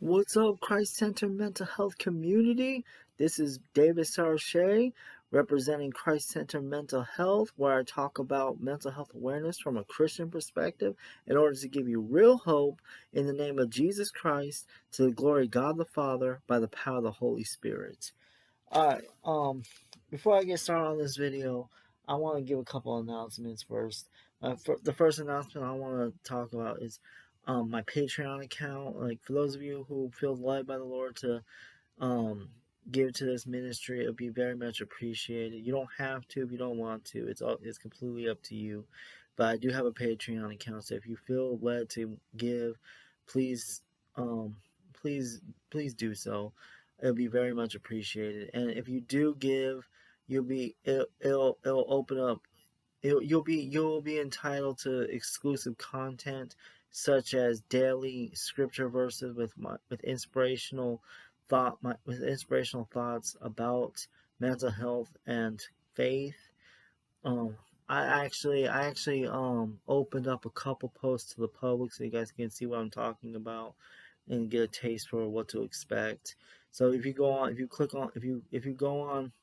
What's up, Christ Center Mental Health Community? This is David Sarche representing Christ Center Mental Health, where I talk about mental health awareness from a Christian perspective in order to give you real hope in the name of Jesus Christ to the glory of God the Father by the power of the Holy Spirit. Alright, before I get started on this video, I want to give a couple announcements first. The first announcement I want to talk about is my Patreon account. Like, for those of you who feel led by the Lord to um, give to this ministry, it would be very much appreciated. You don't have to if you don't want to. It's completely up to you. But I do have a Patreon account, so if you feel led to give, please, um, please, please do so. It'll be very much appreciated. And if you do give, it'll open up. You'll be entitled to exclusive content such as daily scripture verses with inspirational thoughts about mental health and faith. Um, I actually opened up a couple posts to the public so you guys can see what I'm talking about and get a taste for what to expect. So if you go on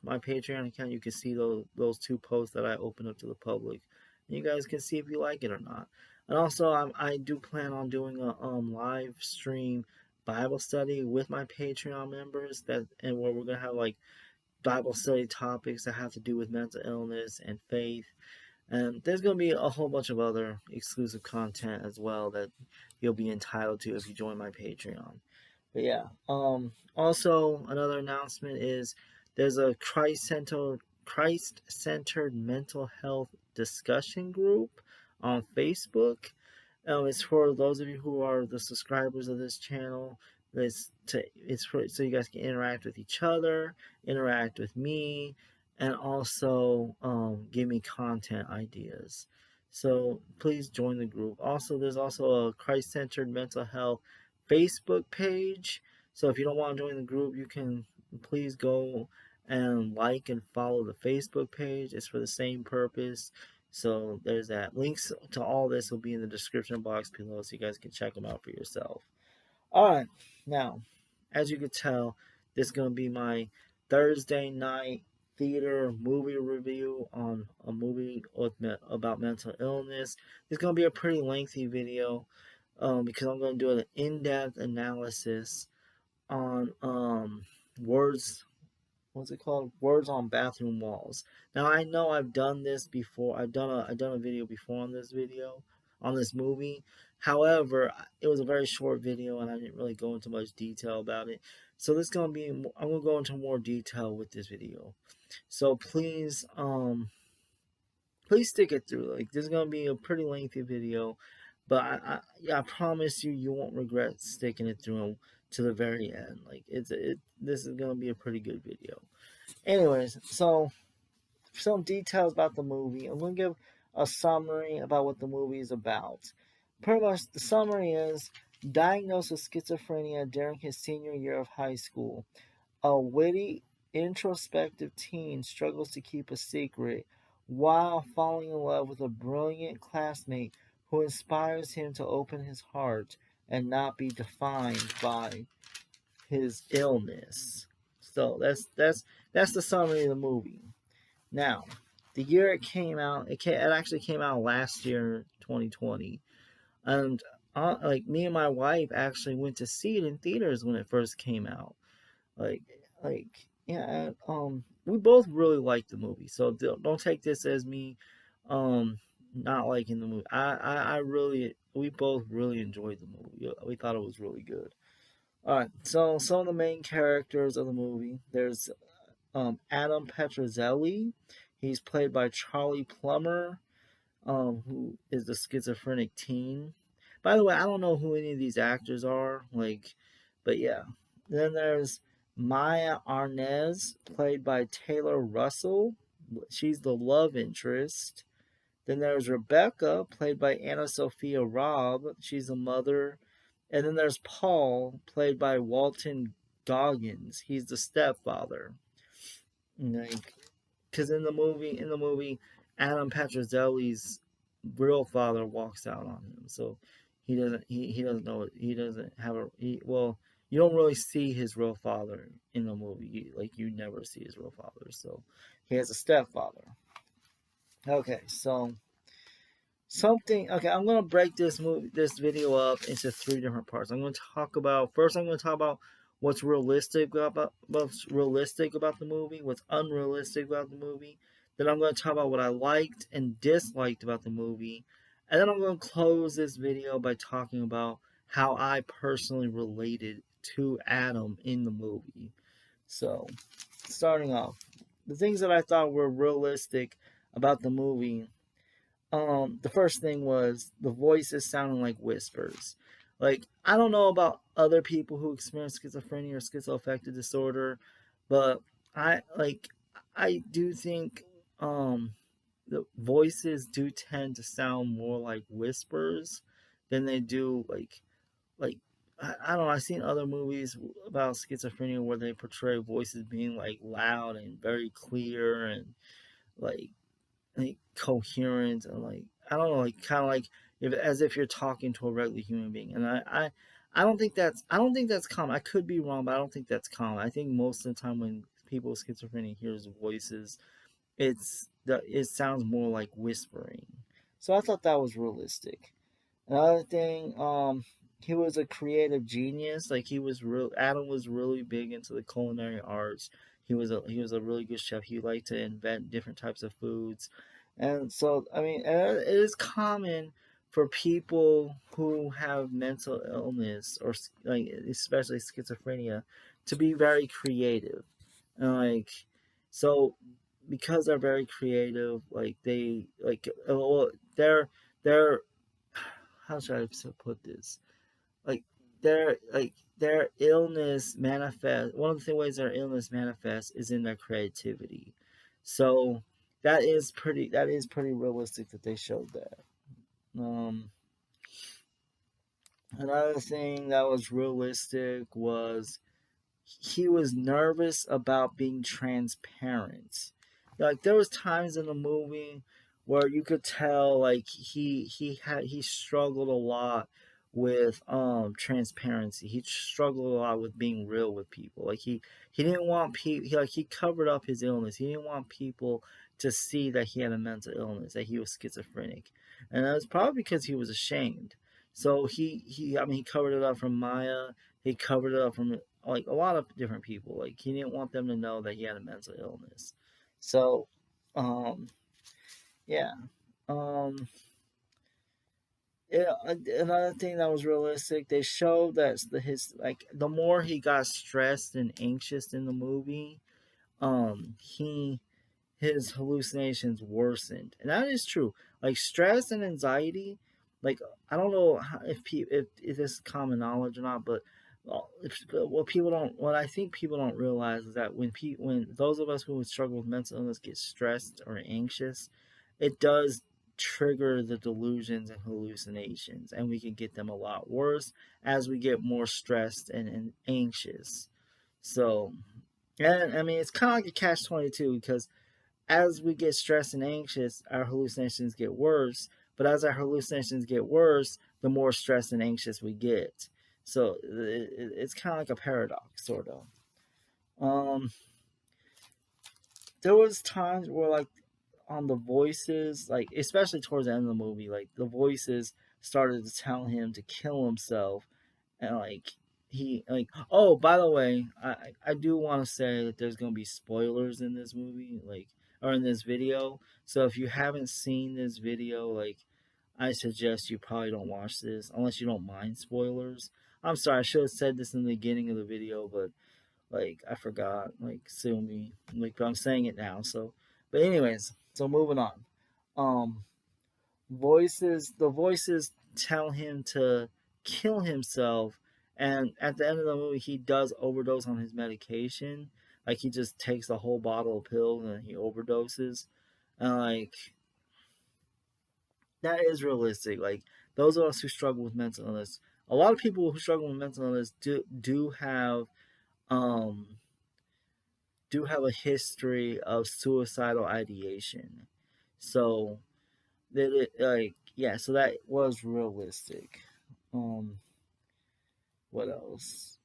my Patreon account, you can see those two posts that I opened up to the public, and you guys can see if you like it or not. And also, I do plan on doing a live stream Bible study with my Patreon members and where we're gonna have like Bible study topics that have to do with mental illness and faith. And there's going to be a whole bunch of other exclusive content as well that you'll be entitled to if you join my Patreon. But yeah, also another announcement is there's a Christ-centered mental health discussion group on Facebook. It's for those of you who are the subscribers of this channel. It's for so you guys can interact with each other, interact with me, and also give me content ideas. So please join the group. Also, there's also a Christ-centered mental health Facebook page. So if you don't want to join the group, you can please go and like and follow the Facebook page. It's for the same purpose. So there's that. Links to all this will be in the description box below so you guys can check them out for yourself. Alright, now, as you can tell, this is going to be my Thursday night theater movie review on a movie about mental illness. It's going to be a pretty lengthy video because I'm going to do an in-depth analysis on words what's it called? Words on bathroom walls. Now I know I've done this before. I've done a video before on this movie. However, it was a very short video and I didn't really go into much detail about it. So I'm gonna go into more detail with this video. So please stick it through. Like, this is gonna be a pretty lengthy video, but I promise you won't regret sticking it through to the very end. Like, this is gonna be a pretty good video. Anyways, so some details about the movie. I'm going to give a summary about what the movie is about. Pretty much, the summary is diagnosed with schizophrenia during his senior year of high school. A witty, introspective teen struggles to keep a secret while falling in love with a brilliant classmate who inspires him to open his heart and not be defined by his illness. So that's the summary of the movie. Now, the year it came out, it actually came out last year, 2020, and like, me and my wife actually went to see it in theaters when it first came out. Like like yeah, we both really liked the movie, so don't take this as me not liking the movie. I really we both really enjoyed the movie. We thought it was really good. Alright, so some of the main characters of the movie. There's Adam Petrozelli. He's played by Charlie Plummer, who is the schizophrenic teen. By the way, I don't know who any of these actors are, like, but yeah. Then there's Maya Arnaz, played by Taylor Russell. She's the love interest. Then there's Rebecca, played by Anna Sophia Robb. She's the mother. And then there's Paul, played by Walton Goggins. He's the stepfather. Like, because in the movie, Adam Petrozelli's real father walks out on him, so he doesn't know he doesn't have a well. you don't really see his real father in the movie. Like you never see his real father. So he has a stepfather. Okay, so something. Okay, I'm gonna break this video up into three different parts. I'm gonna talk about first. I'm gonna talk about what's realistic about the movie, what's unrealistic about the movie. Then I'm gonna talk about what I liked and disliked about the movie, and then I'm gonna close this video by talking about how I personally related to Adam in the movie. So, starting off, the things that I thought were realistic about the movie, the first thing was the voices sounding like whispers. Like, I don't know about other people who experience schizophrenia or schizoaffective disorder, but I like I do think the voices do tend to sound more like whispers than they do like I don't know. I've seen other movies about schizophrenia where they portray voices being like loud and very clear and like coherent and like I don't know, like kind of like if as if you're talking to a regular human being. And I don't think that's common. I could be wrong, but I don't think that's common. I think most of the time when people with schizophrenia hears voices, it sounds more like whispering. So I thought that was realistic. Another thing, he was a creative genius. Like he was real. Adam was really big into the culinary arts. He was a really good chef. He liked to invent different types of foods, and so I mean, it is common for people who have mental illness or like especially schizophrenia to be very creative, and like so because they're very creative, like they like well, they're how should I put this? Like their illness manifest. One of the ways their illness manifests is in their creativity. So that is pretty realistic that they showed that. Um, Another thing that was realistic was he was nervous about being transparent. Like there was times in the movie where you could tell like he struggled a lot with transparency. He struggled a lot with being real with people. Like he didn't want people he covered up his illness. He didn't want people to see that he had a mental illness, that he was schizophrenic. And that's probably because he was ashamed. So he I mean he covered it up from Maya, he covered it up from like a lot of different people. Like he didn't want them to know that he had a mental illness. So, um, yeah. Um, yeah. Another thing that was realistic, they showed that his like the more he got stressed and anxious in the movie, he his hallucinations worsened, and that is true. Like stress and anxiety, like I don't know if this is common knowledge or not, but what I think people don't realize is that when those of us who struggle with mental illness get stressed or anxious, it does trigger the delusions and hallucinations, and we can get them a lot worse as we get more stressed and anxious. So, and I mean, it's kind of like a catch-22 because as we get stressed and anxious, our hallucinations get worse. But as our hallucinations get worse, the more stressed and anxious we get. So it's kind of like a paradox, sort of. Um, there was times where like on the voices, like especially towards the end of the movie, like the voices started to tell him to kill himself, and like he like oh by the way I do want to say that there's gonna be spoilers in this movie like or in this video, so if you haven't seen this video, like I suggest you probably don't watch this unless you don't mind spoilers. I'm sorry, I should have said this in the beginning of the video, but like I forgot, like sue me, like but I'm saying it now. So but anyways, so moving on. um the voices tell him to kill himself, and at the end of the movie he does overdose on his medication. Like he just takes a whole bottle of pills and he overdoses, and like that is realistic. Like those of us who struggle with mental illness, a lot of people who struggle with mental illness um do have a history of suicidal ideation. So that it like yeah, so that was realistic. um what else?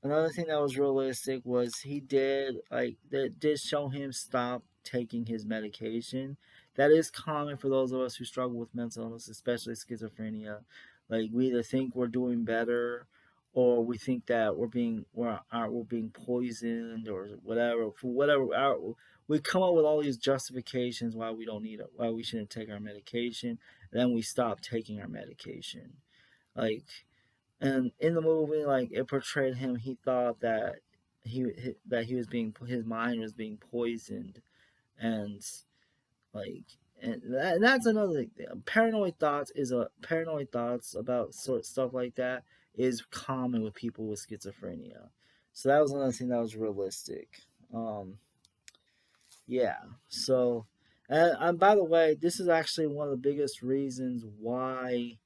Another thing that was realistic was he did like that did show him stop taking his medication. That is common for those of us who struggle with mental illness, especially schizophrenia. Like we either think we're doing better, or we think that we're being poisoned or whatever. For whatever we come up with all these justifications why we don't need it, why we shouldn't take our medication. And then we stop taking our medication. Like, and in the movie, like it portrayed him, he thought that he was being his mind was being poisoned, and like and that's another thing. Paranoid thoughts about sort of stuff like that is common with people with schizophrenia. So that was another thing that was realistic. Um, yeah. So, and by the way, this is actually one of the biggest reasons why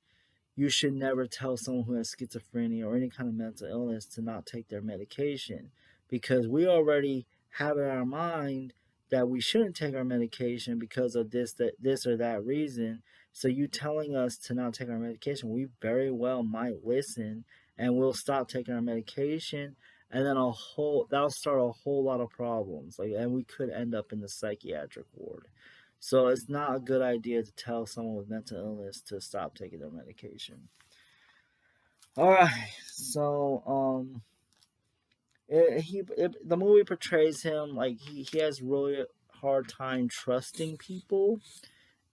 you should never tell someone who has schizophrenia or any kind of mental illness to not take their medication, because we already have in our mind that we shouldn't take our medication because of this or that reason. So you telling us to not take our medication, we very well might listen, and we'll stop taking our medication, and then that'll start a whole lot of problems, like, and we could end up in the psychiatric ward. So it's not a good idea to tell someone with mental illness to stop taking their medication. All right, so the movie portrays him like he has really hard time trusting people,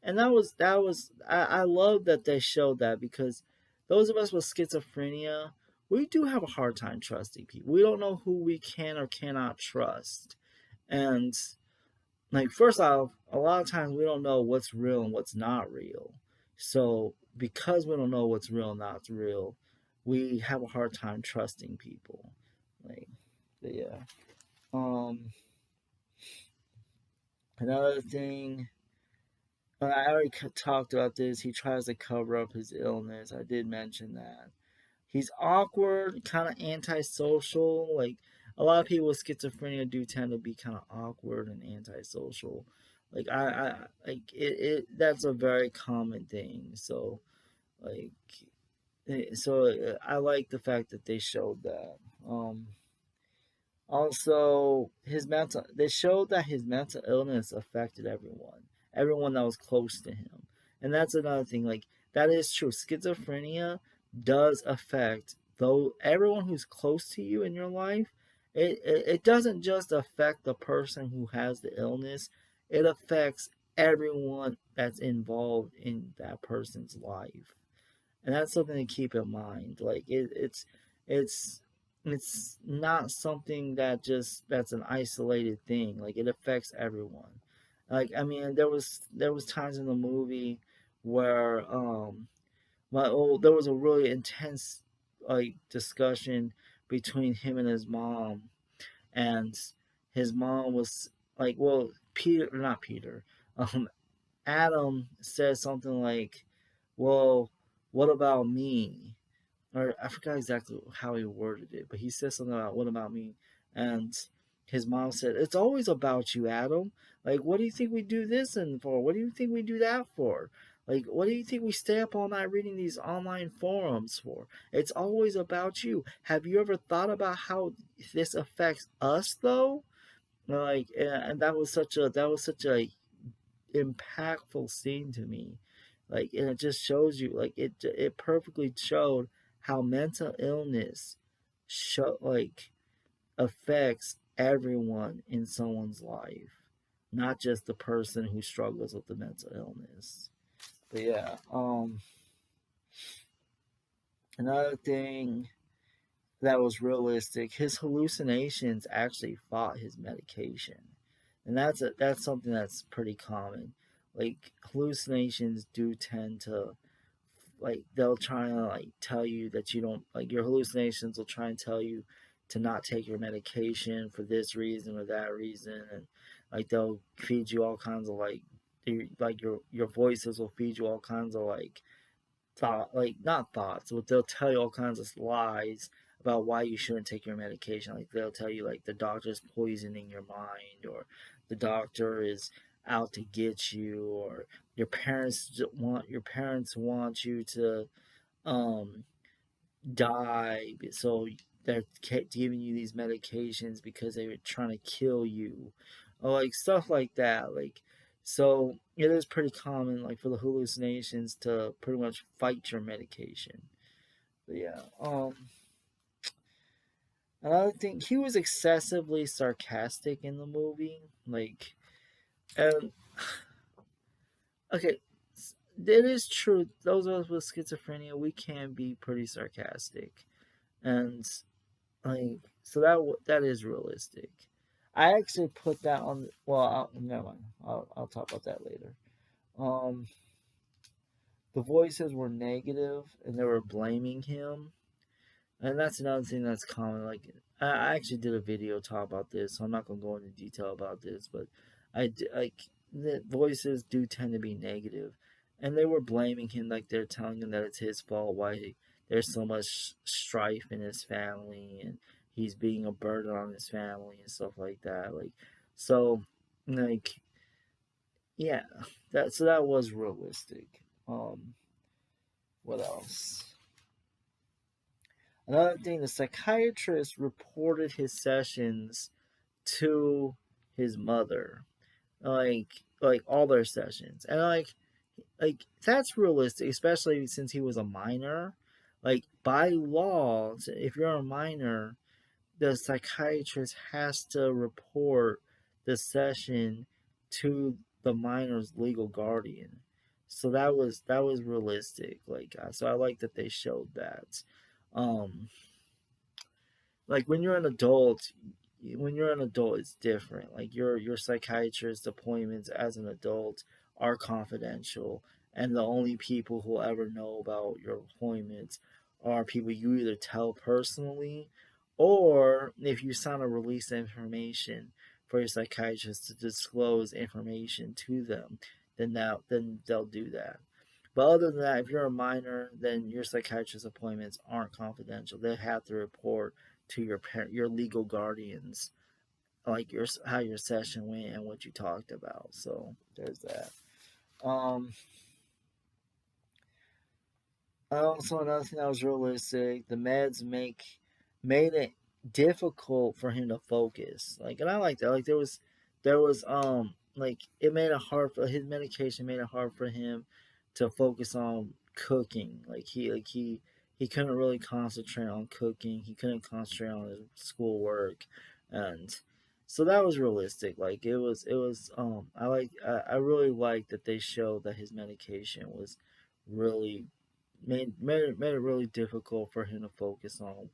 and I love that they showed that, because those of us with schizophrenia, we do have a hard time trusting people. We don't know who we can or cannot trust, and like first off, a lot of times we don't know what's real and what's not real. So because we don't know what's real and not real, we have a hard time trusting people. Like, yeah. Um, Another thing, I already talked about this. He tries to cover up his illness. I did mention that. He's awkward, kind of antisocial. Like a lot of people with schizophrenia do tend to be kind of awkward and antisocial. Like that's a very common thing. So like, I like the fact that they showed that. Also, they showed that his mental illness affected everyone that was close to him, and that's another thing. Like that is true. Schizophrenia does affect though everyone who's close to you in your life. It doesn't just affect the person who has the illness. It affects everyone that's involved in that person's life, and that's something to keep in mind. Like it's it's not something that's an isolated thing. Like it affects everyone. Like I mean, there was times in the movie where there was a really intense like discussion between him and his mom, and his mom was like, well, Peter, not Peter, um, Adam said something like, well, what about me? Or I forgot exactly how he worded it, but he said something about what about me? And his mom said, it's always about you, Adam. Like, what do you think we do this and for? What do you think we do that for? Like, what do you think we stay up all night reading these online forums for? It's always about you. Have you ever thought about how this affects us, though? Like, and that was such a impactful scene to me. Like, and it just shows you, like, it perfectly showed how mental illness like affects everyone in someone's life, not just the person who struggles with the mental illness. But yeah, another thing that was realistic, his hallucinations actually fought his medication, and that's something that's pretty common. Like hallucinations do tend to, like, they'll try to like tell you that you don't, like, your hallucinations will try and tell you to not take your medication for this reason or that reason, and like they'll feed you all kinds of your voices will feed you all kinds of like thought, like not thoughts, but they'll tell you all kinds of lies about why you shouldn't take your medication. Like they'll tell you like the doctor's poisoning your mind, or the doctor is out to get you, or your parents want you to um die, so they're giving you these medications because they were trying to kill you, or like stuff like that. Like, so it is pretty common, like for the hallucinations to pretty much fight your medication. But yeah, another thing, he was excessively sarcastic in the movie. Like, and okay, it is true. Those of us with schizophrenia, we can be pretty sarcastic, and like so that is realistic. I actually put that on. Well, never mind. I'll talk about that later. Um, the voices were negative, and they were blaming him, and that's another thing that's common. Like I actually did a video talk about this, so I'm not gonna go into detail about this, but like the voices do tend to be negative, and they were blaming him, like they're telling him that it's his fault why there's so much strife in his family, and he's being a burden on his family and stuff like that. Like so, like yeah, that was realistic. Um, what else? Another thing, the psychiatrist reported his sessions to his mother, like all their sessions, and like that's realistic, especially since he was a minor. Like by law, if you're a minor, the psychiatrist has to report the session to the minor's legal guardian. So that was realistic. Like so, I like that they showed that. Um, like when you're an adult it's different. Like your psychiatrist appointments as an adult are confidential, and the only people who will ever know about your appointments are people you either tell personally, or if you sign a release information for your psychiatrist to disclose information to them, then they'll do that. But other than that, if you're a minor, then your psychiatrist appointments aren't confidential. They have to report to your legal guardians, like your how your session went and what you talked about. So there's that. Um, also another thing that was realistic, the meds made it difficult for him to focus. Like, and I like that. Like there was like it made it hard for his medication made it hard for him to focus on cooking. He couldn't really concentrate on cooking. He couldn't concentrate on his schoolwork, and so that was realistic. Like it was I really like that they showed that his medication was really made it really difficult for him to focus on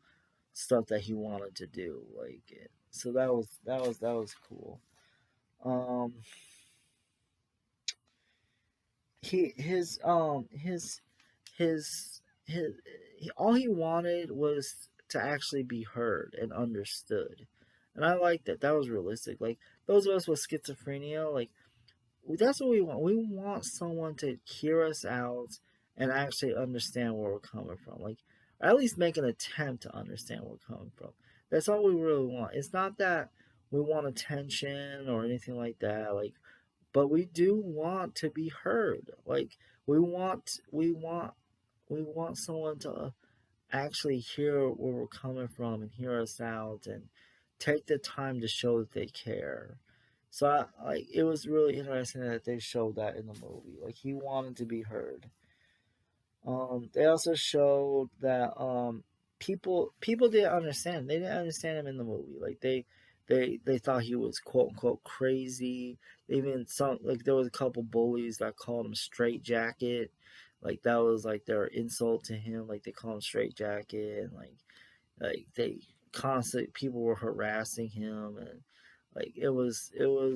stuff that he wanted to do. Like so that was cool. Um, he his all he wanted was to actually be heard and understood, and I like that. That was realistic. Like those of us with schizophrenia, like that's what we want. We want someone to hear us out and actually understand where we're coming from. Like, or at least make an attempt to understand where we're coming from. That's all we really want. It's not that we want attention or anything like that. Like, but we do want to be heard. Like, we want someone to actually hear where we're coming from and hear us out and take the time to show that they care. So like it was really interesting that they showed that in the movie. Like he wanted to be heard. They also showed that people didn't understand. They didn't understand him in the movie. Like they thought he was quote unquote crazy. They even some like there was a couple bullies that called him straight jacket. Like that was like their insult to him. Like they called him straight jacket, and like they constant people were harassing him, and like it was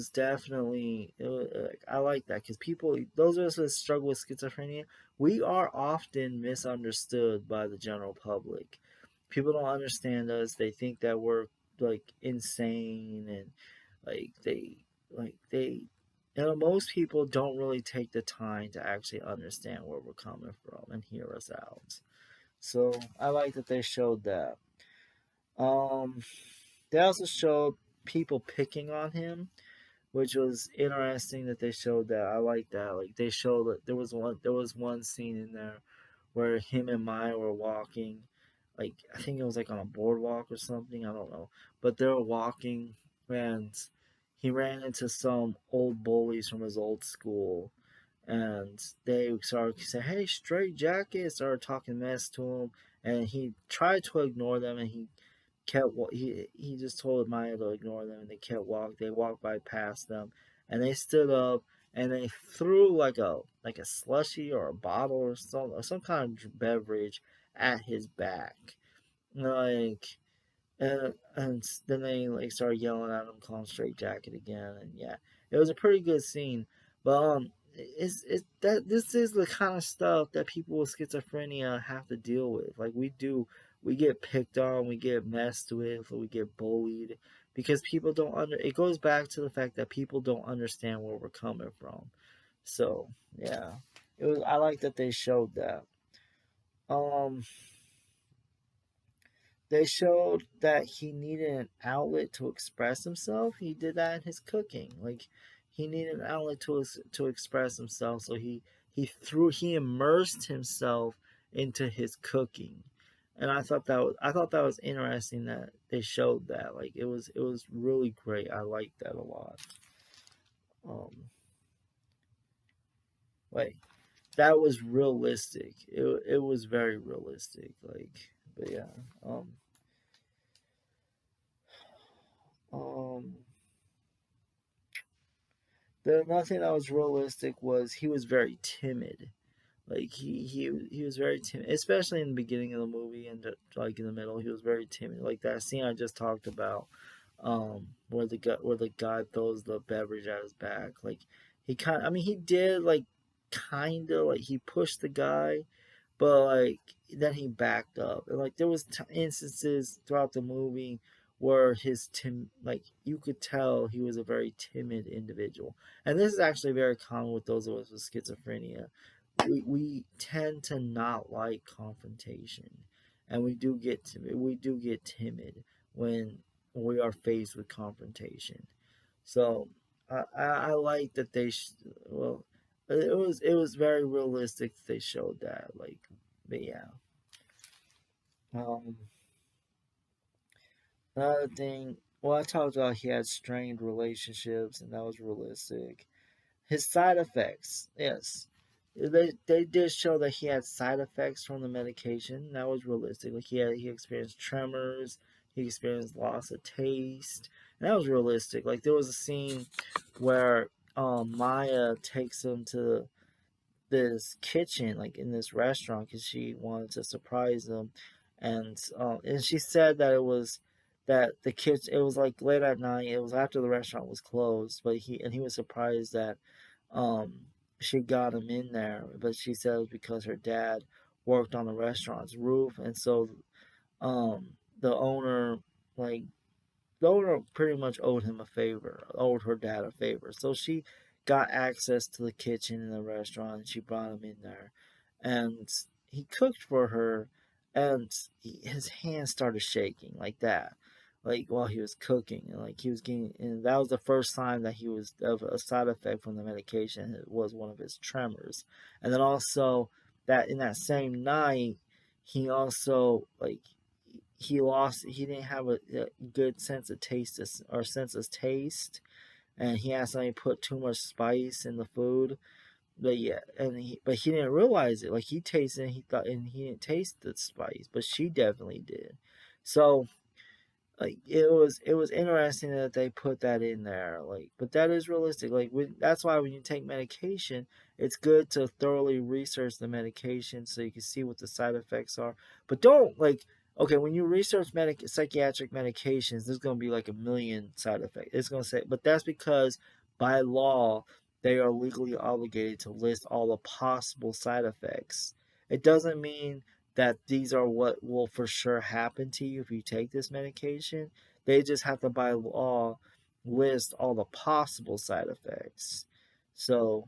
definitely it was like I like that because people, those of us that struggle with schizophrenia, we are often misunderstood by the general public. People don't understand us. They think that we're like insane, and like they most people don't really take the time to actually understand where we're coming from and hear us out. So I like that they showed that. Um, they also showed people picking on him, which was interesting that they showed that. I like that. Like they showed that there was one scene in there where him and Maya were walking. like I think it was like on a boardwalk or something. I don't know, but they were walking, and he ran into some old bullies from his old school, and they started saying, "Hey, straight jacket," started talking mess to him, and he tried to ignore them, and he just told Maya to ignore them, and they kept walking. They walked by past them, and they stood up, and they threw like a slushy or a bottle or some kind of beverage at his back, like and then they like started yelling at him, calling him straight jacket again, and yeah, it was a pretty good scene. But it's that this is the kind of stuff that people with schizophrenia have to deal with. Like we get picked on, we get messed with, we get bullied because people don't under. It goes back to the fact that people don't understand where we're coming from. So yeah, it was. I like that they showed that. Um, They showed that he needed an outlet to express himself. He did that in his cooking. Like he needed an outlet to express himself, so he immersed himself into his cooking. And I thought that was interesting that they showed that. Like it was really great. I liked that a lot. Um like that was realistic. It was very realistic. Like but yeah. Um um The nothing that was realistic was he was very timid. Like he was very timid, especially in the beginning of the movie and like in the middle. He was very timid. Like that scene I just talked about, where the guy throws the beverage at his back. Like he kind, I mean, he did like kind of like he pushed the guy, but like then he backed up, and like there was instances throughout the movie where like you could tell he was a very timid individual, and this is actually very common with those of us with schizophrenia. We tend to not like confrontation, and we do get timid when we are faced with confrontation. So I like that well, it was very realistic that they showed that. Like but yeah. Um, Another thing, well, I talked about he had strained relationships, and that was realistic. His side effects, yes, they did show that he had side effects from the medication. That was realistic. Like he experienced tremors, he experienced loss of taste, and that was realistic. Like there was a scene where Maya takes him to this kitchen, like in this restaurant, because she wanted to surprise them, and she said that it was that the kitchen. It was like late at night. It was after the restaurant was closed, but he was surprised that um she got him in there. But she said it was because her dad worked on the restaurant's roof, and so the owner like the owner pretty much owed him a favor, owed her dad a favor. So she got access to the kitchen in the restaurant and she brought him in there. And he cooked for her, and his hands started shaking like that. Like while he was cooking, and like he was getting, and that was the first sign that he was of a side effect from the medication. It was one of his tremors, and then also that in that same night, he also like he didn't have a good sense of taste or sense of taste, and he accidentally put too much spice in the food. But yeah, but he didn't realize it. Like he tasted it, he thought, and he didn't taste the spice, but she definitely did. So like it was interesting that they put that in there, like, but that is realistic. Like that's why when you take medication, it's good to thoroughly research the medication so you can see what the side effects are. But don't like, okay, when you research psychiatric medications, there's going to be like a million side effects. It's going to say, but that's because by law they are legally obligated to list all the possible side effects. It doesn't mean that these are what will for sure happen to you if you take this medication. They just have to, by law, list all the possible side effects. So,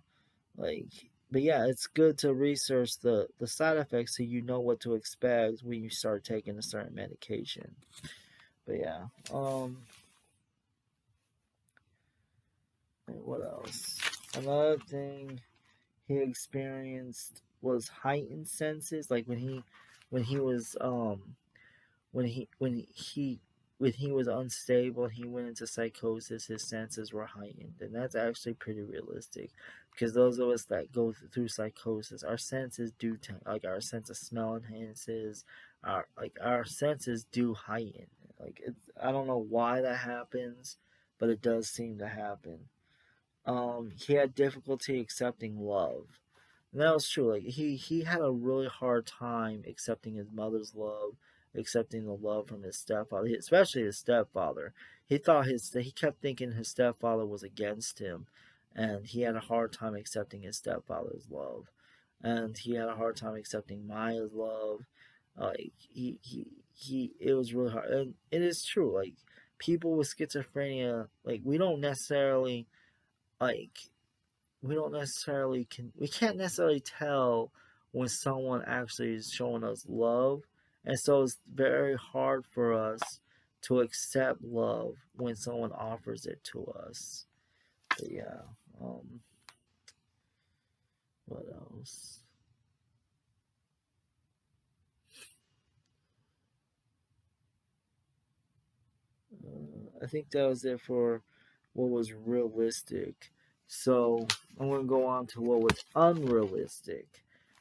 like, but yeah, it's good to research the side effects so you know what to expect when you start taking a certain medication. But yeah, what else? Another thing he experienced was heightened senses, like when he was when he was unstable, he went into psychosis. His senses were heightened, and that's actually pretty realistic, because those of us that go through psychosis, our senses do like our sense of smell enhances, our senses do heighten. Like I don't know why that happens, but it does seem to happen. He had difficulty accepting love. And that was true. Like he had a really hard time accepting his mother's love, accepting the love from his stepfather, especially his stepfather. He kept thinking his stepfather was against him, and he had a hard time accepting his stepfather's love, and he had a hard time accepting Maya's love. He it was really hard, and it is true. Like people with schizophrenia, like like we can't necessarily tell when someone actually is showing us love, and so it's very hard for us to accept love when someone offers it to us. But yeah. um what else? I think that was it for what was realistic. So I'm going to go on to what was unrealistic.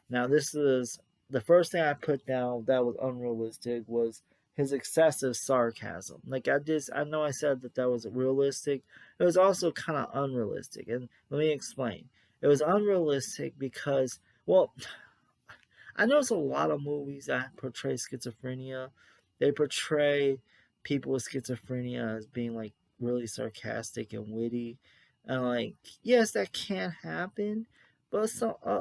Now, this is the first thing I put down that was unrealistic was his excessive sarcasm. Like I know I said that that was realistic. It was also kind of unrealistic, and let me explain. It was unrealistic because, well, I notice a lot of movies that portray schizophrenia, they portray people with schizophrenia as being like really sarcastic and witty, and like yes, that can happen, but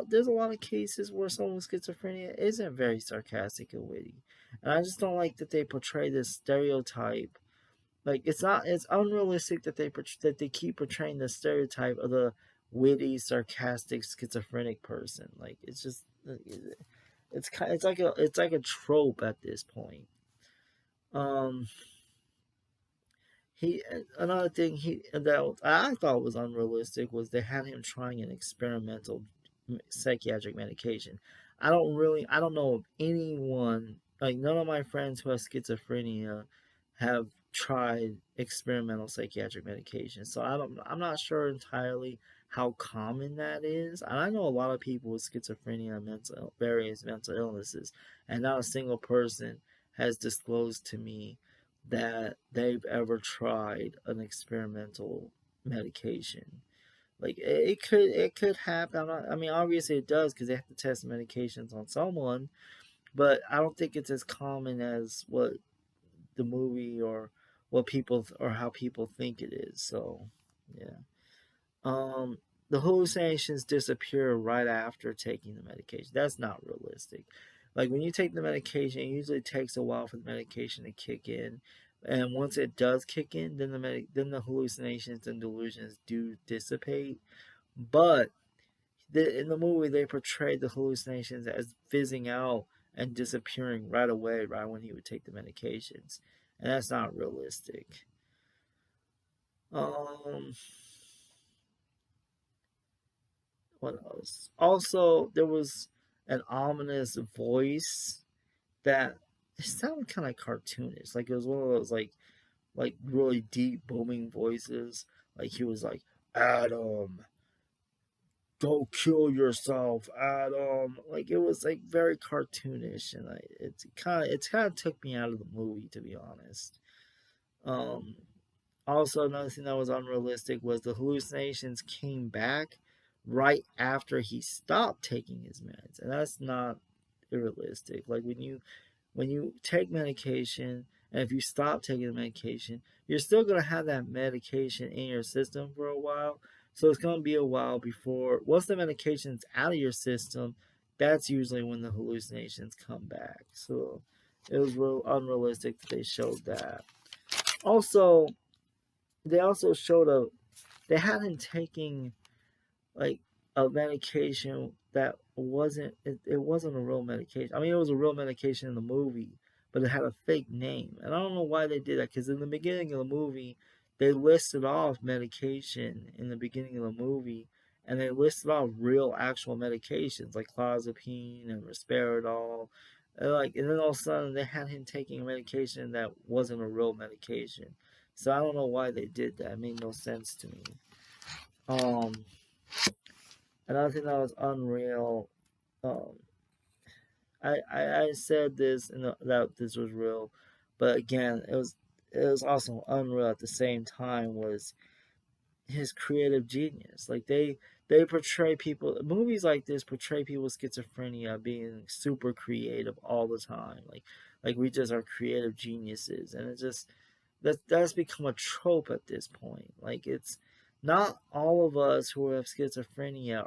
there's a lot of cases where someone with schizophrenia isn't very sarcastic and witty, and I just don't like that they portray this stereotype. Like it's unrealistic that they keep portraying the stereotype of the witty, sarcastic, schizophrenic person. Like it's just it's like a trope at this point. Um, he Another thing he that I thought was unrealistic was they had him trying an experimental psychiatric medication. I don't know of anyone, like none of my friends who have schizophrenia have tried experimental psychiatric medication. So I'm not sure entirely how common that is. And I know a lot of people with schizophrenia and various mental illnesses, and not a single person has disclosed to me that they've ever tried an experimental medication. Like it could happen. I mean, obviously it does because they have to test medications on someone, but I don't think it's as common as what the movie or how people think it is. So yeah. Um, the hallucinations disappear right after taking the medication. That's not realistic. Like when you take the medication, it usually takes a while for the medication to kick in, and once it does kick in, then the hallucinations and delusions do dissipate. But in the movie, they portrayed the hallucinations as fizzing out and disappearing right away, right when he would take the medications, and that's not realistic. Um, what else? Also, there was an ominous voice that it sounded kind of cartoonish. Like it was one of those like really deep booming voices. Like he was like, "Adam, don't kill yourself, Adam." Like it was like very cartoonish, and it kind of took me out of the movie, to be honest. Um, Also, another thing that was unrealistic was the hallucinations came back right after he stopped taking his meds, and that's not realistic. Like when you take medication, and if you stop taking the medication, you're still gonna have that medication in your system for a while. So it's gonna be a while before once the medication's out of your system, that's usually when the hallucinations come back. So it was real unrealistic that they showed that. Also, they also showed they had him taking like a medication that it wasn't a real medication. I mean, it was a real medication in the movie, but it had a fake name, and I don't know why they did that. Because in the beginning of the movie, they listed off medication in the beginning of the movie, and they listed off real actual medications like clozapine and risperidol, And then all of a sudden they had him taking a medication that wasn't a real medication. So I don't know why they did that. It made no sense to me. Um, Another thing that was unreal. Um, I said this and that this was real, but again, it was also unreal at the same time. Was his creative genius? Like they portray people, movies like this portray people with schizophrenia being super creative all the time. Like we just are creative geniuses, and it just that's become a trope at this point. Like it's not all of us who have schizophrenia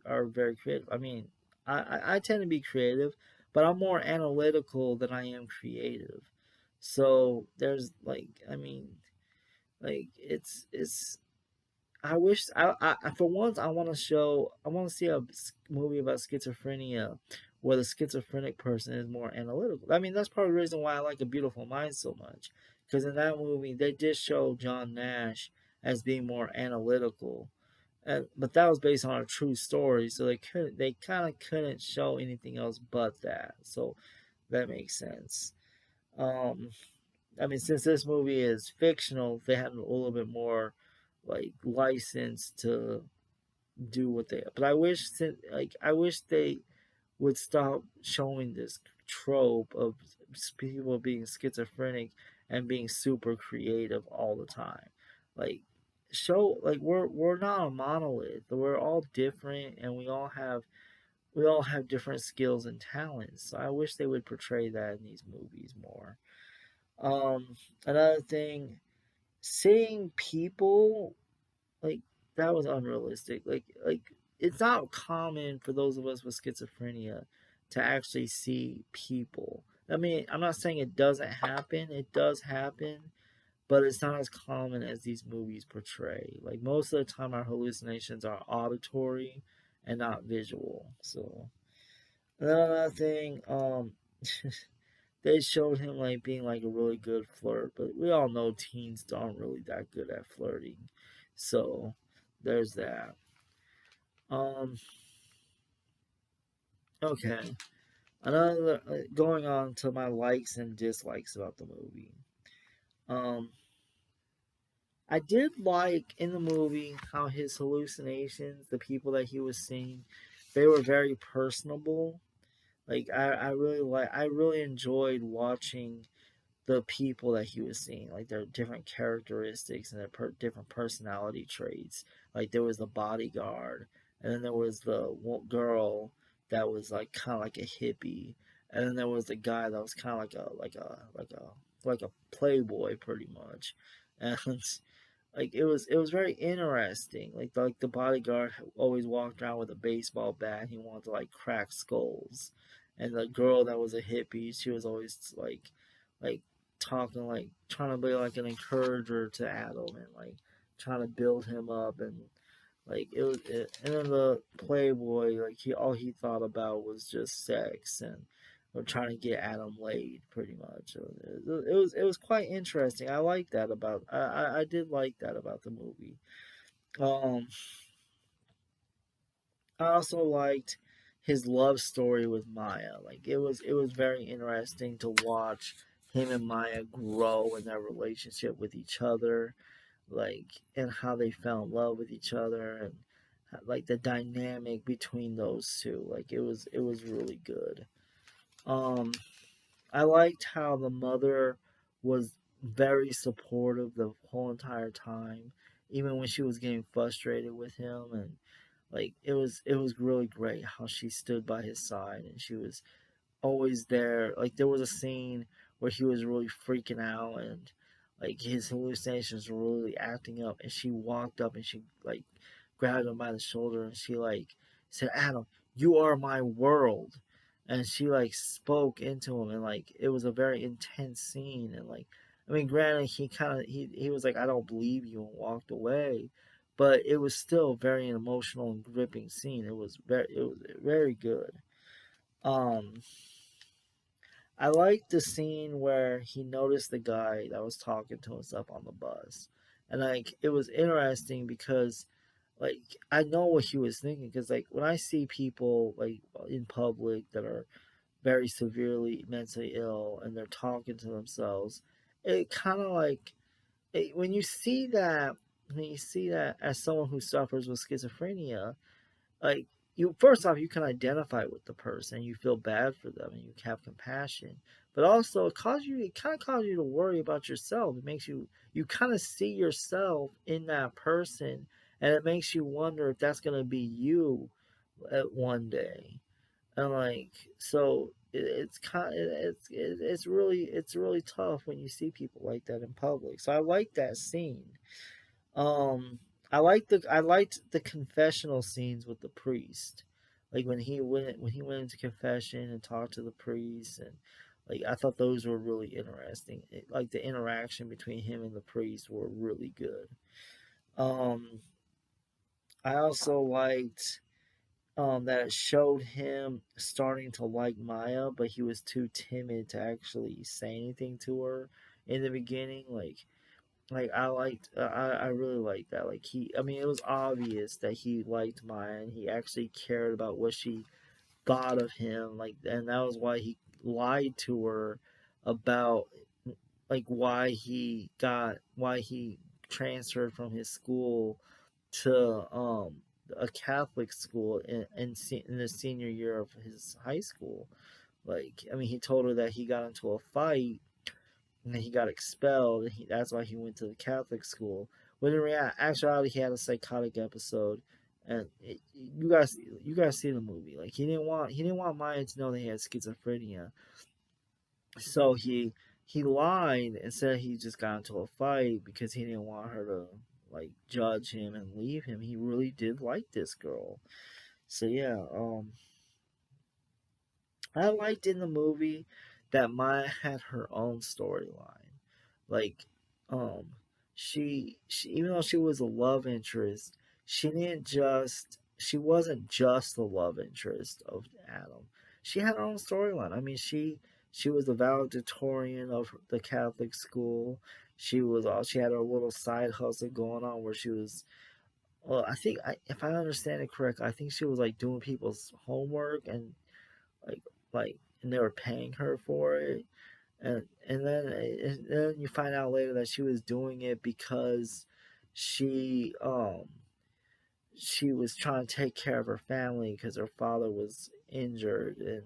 are very creative. I mean, I tend to be creative, but I'm more analytical than I am creative. So there's like, I mean, like it's I wish for once I want to see a movie about schizophrenia where the schizophrenic person is more analytical. I mean, that's part of the reason why I like A Beautiful Mind so much, because in that movie they did show John Nash as being more analytical, and but that was based on a true story, so they kind of couldn't show anything else but that. So that makes sense. Um, I mean, since this movie is fictional, they had a little bit more like license to do what they. But I wish they would stop showing this trope of people being schizophrenic and being super creative all the time. Like show like we're not a monolith. We're all different, and we all have different skills and talents. So I wish they would portray that in these movies more. Um, Another thing, seeing people like that was unrealistic. It's not common for those of us with schizophrenia to actually see people. I mean, I'm not saying it doesn't happen. It does happen, but it's not as common as these movies portray. Like most of the time, our hallucinations are auditory and not visual. So another thing, they showed him like being like a really good flirt, but we all know teens aren't really that good at flirting. So there's that. Um okay. Another Going on to my likes and dislikes about the movie. Um I did like in the movie how his hallucinations, the people that he was seeing, they were very personable. I really enjoyed watching the people that he was seeing, like their different characteristics and their different personality traits. Like there was the bodyguard, and then there was the girl that was like kind of like a hippie, and then there was the guy that was kind of like a playboy, pretty much, and like it was very interesting. Like the bodyguard always walked around with a baseball bat. He wanted to like crack skulls, and the girl that was a hippie, she was always like talking, like trying to be like an encourager to Adam, and like trying to build him up, and and then the playboy, like he thought about was just sex and or trying to get Adam laid, pretty much. It was quite interesting. I did like that about the movie. Um, I also liked his love story with Maya. Like it was very interesting to watch him and Maya grow in their relationship with each other, like and how they fell in love with each other, and like the dynamic between those two. Like it was really good. Um I liked how the mother was very supportive the whole entire time, even when she was getting frustrated with him, and like it was really great how she stood by his side, and she was always there. Like there was a scene where he was really freaking out, and like his hallucinations were really acting up, and she walked up and she like grabbed him by the shoulder, and she like said, Adam, you are my world. And she like spoke into him, and like it was a very intense scene. And like, I mean, granted, he was like, I don't believe you, and walked away, but it was still very an emotional and gripping scene. It was very good. um I liked the scene where he noticed the guy that was talking to himself on the bus. And like it was interesting because like I know what he was thinking, because like when I see people like in public that are very severely mentally ill and they're talking to themselves. It kind of like when you see that, when you see that as someone who suffers with schizophrenia, like, you, first off, you can identify with the person, you feel bad for them and you have compassion, but also it kind of causes you to worry about yourself. It makes you, you kind of see yourself in that person, and it makes you wonder if that's going to be you at one day. And like, so it's kind of, it's really tough when you see people like that in public. So I like that scene. um, I liked the confessional scenes with the priest, like when he went into confession and talked to the priest, and like I thought those were really interesting. Like the interaction between him and the priest were really good. Um, I also liked that it showed him starting to like Maya, but he was too timid to actually say anything to her in the beginning. Like I really liked that. Like he, I mean, it was obvious that he liked Maya and he actually cared about what she thought of him. Like, and that was why he lied to her about like why he transferred from his school to a Catholic school in the senior year of his high school. Like, I mean, he told her that he got into a fight and then he got expelled. And that's why he went to the Catholic school. When in actuality, he had a psychotic episode, and you guys see the movie. Like, he didn't want Maya to know that he had schizophrenia, so he lied and said he just got into a fight because he didn't want her to like judge him and leave him. He really did like this girl. So yeah, I liked in the movie that Maya had her own storyline. Like, um, she even though she was a love interest, she wasn't just the love interest of Adam. She had her own storyline. I mean, she was the valedictorian of the Catholic school. She had a little side hustle going on where she was, well, if I understand it correctly, I think she was like doing people's homework and like and they were paying her for it. And then you find out later that she was doing it because she um she was trying to take care of her family because her father was injured, and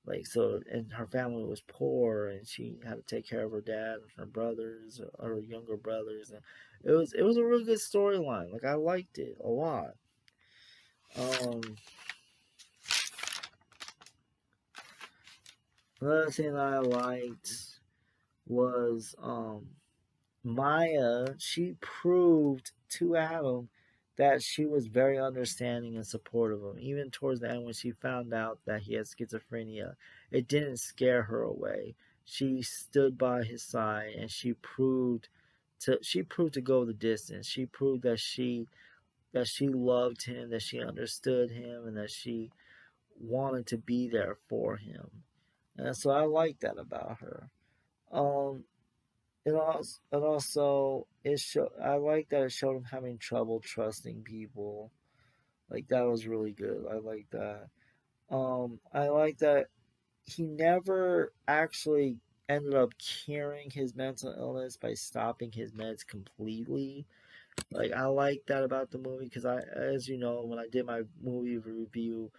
like, so, and her family was poor and she had to take care of her dad and her brothers, or her younger brothers. And it was a really good storyline. Like, I liked it a lot. um Another thing that I liked was Maya. She proved to Adam that she was very understanding and supportive of him. Even towards the end, when she found out that he had schizophrenia, it didn't scare her away. She stood by his side and she proved to go the distance. She proved that she loved him, that she understood him, and that she wanted to be there for him. And so I like that about her. Um, and also it show I like that it showed him having trouble trusting people. Like, that was really good. I like that. I like that he never actually ended up curing his mental illness by stopping his meds completely. Like, I like that about the movie because as you know, when I did my movie review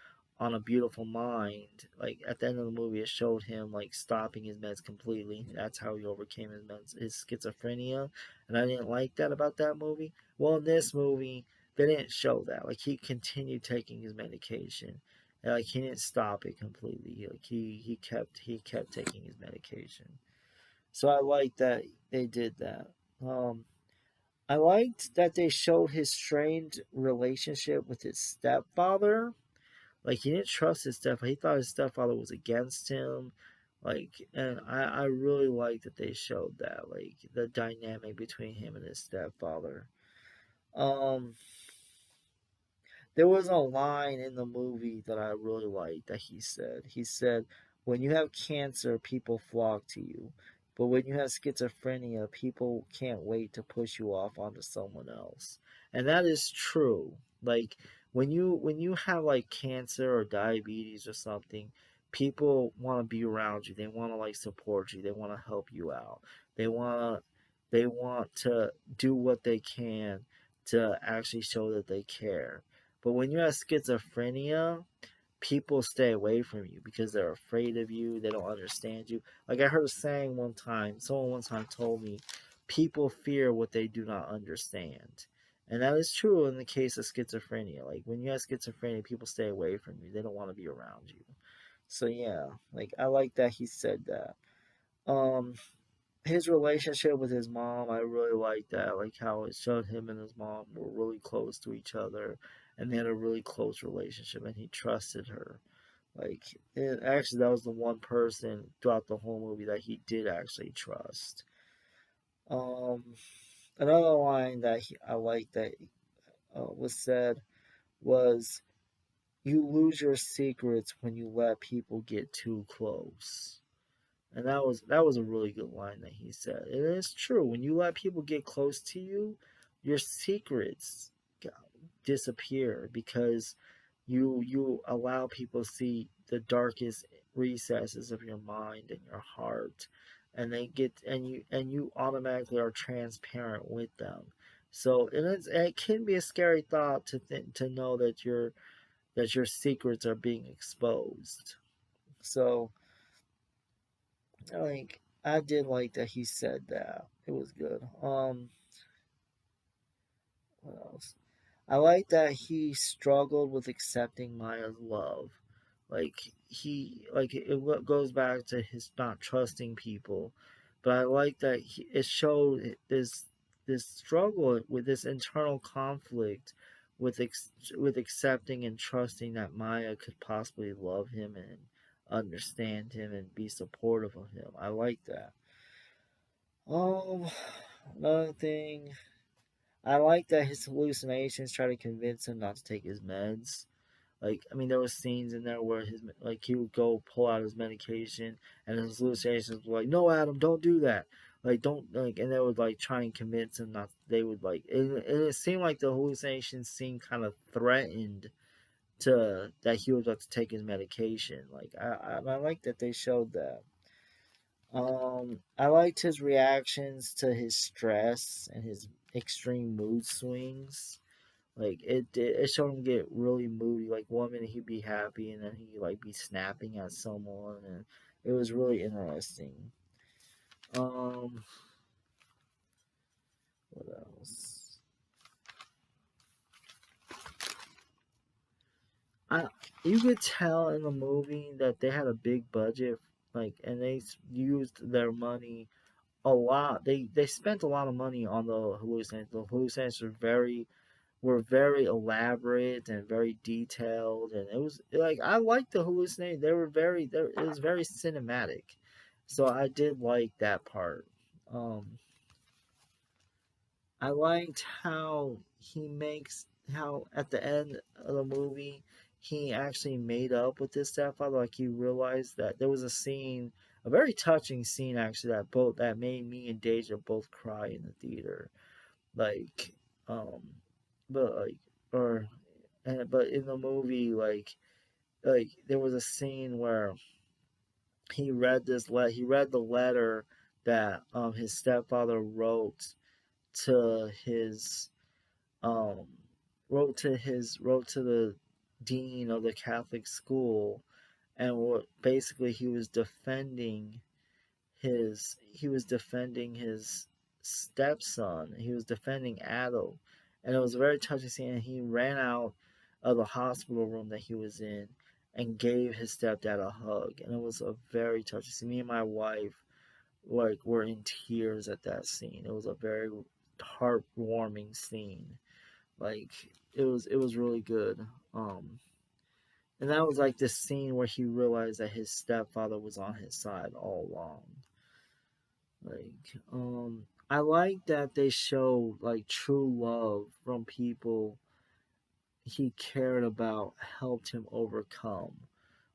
on A Beautiful Mind, like at the end of the movie, it showed him like stopping his meds completely. That's how he overcame his schizophrenia, and I didn't like that about that movie. Well, in this movie, they didn't show that. Like, he continued taking his medication, and like he didn't stop it completely. Like, he kept taking his medication. So I like that they did that. Um, I liked that they showed his strained relationship with his stepfather. Like, he didn't trust his stepfather. He thought his stepfather was against him. Like, and I really like that they showed that, like, the dynamic between him and his stepfather. Um, there was a line in the movie that I really liked that he said. He said, "When you have cancer, people flock to you. But when you have schizophrenia, people can't wait to push you off onto someone else." And that is true. Like, when you have like cancer or diabetes or something, people want to be around you. They want to like support you. They want to help you out. They want to do what they can to actually show that they care. But when you have schizophrenia, people stay away from you because they're afraid of you. They don't understand you. Like I heard a saying one time, someone one time told me, people fear what they do not understand. And that is true in the case of schizophrenia. Like when you have schizophrenia, people stay away from you. They don't want to be around you. So yeah, like I like that he said that. Um his relationship with his mom, I really like that. Like how it showed him and his mom were really close to each other and they had a really close relationship and he trusted her. Like, actually, that was the one person throughout the whole movie that he did actually trust. Um, Another line that I like that was said was, "You lose your secrets when you let people get too close." And that was a really good line that he said. It is true. When you let people get close to you, your secrets disappear because you allow people to see the darkest recesses of your mind and your heart, and they get and you automatically are transparent with them. So it can be a scary thought to know that your secrets are being exposed. So like I did like that he said that. It was good. What else? I like that he struggled with accepting Maya's love. Like it goes back to his not trusting people, but I like that it showed this struggle with this internal conflict with accepting and trusting that Maya could possibly love him and understand him and be supportive of him. I like that. Um, Another thing, I like that his hallucinations try to convince him not to take his meds. Like, I mean, there were scenes in there where he would go pull out his medication, and his hallucinations were like, "No, Adam, don't do that. Like, don't like," and they would like try and convince him not. They would like, and it seemed like the hallucinations seemed kind of threatened to that he would have to take his medication. Like, I like that they showed that. I liked his reactions to his stress and his extreme mood swings. Like it showed him get really moody. Like one minute he'd be happy, and then he'd like be snapping at someone, and it was really interesting. Um, what else? I You could tell in the movie that they had a big budget, like, and they used their money a lot. They spent a lot of money on the hallucinations. The hallucinations were very elaborate and very detailed, and it was like I liked the hallucination. It was very cinematic, so I did like that part. Um, I liked how at the end of the movie he actually made up with his stepfather. Like he realized that there was a scene, a very touching scene actually that made me and Deja both cry in the theater. Like, um, but like or but in the movie like there was a scene where he read the letter that his stepfather to his um wrote to the dean of the Catholic school, and what basically he was defending his stepson. He was defending Adam, and it was a very touching scene. And he ran out of the hospital room that he was in and gave his stepdad a hug, and it was a very touching scene. Me and my wife were in tears at that scene. It was a very heartwarming scene. Like it was really good. And that was like this scene where he realized that his stepfather was on his side all along. I like that they show like true love from people he cared about, helped him overcome.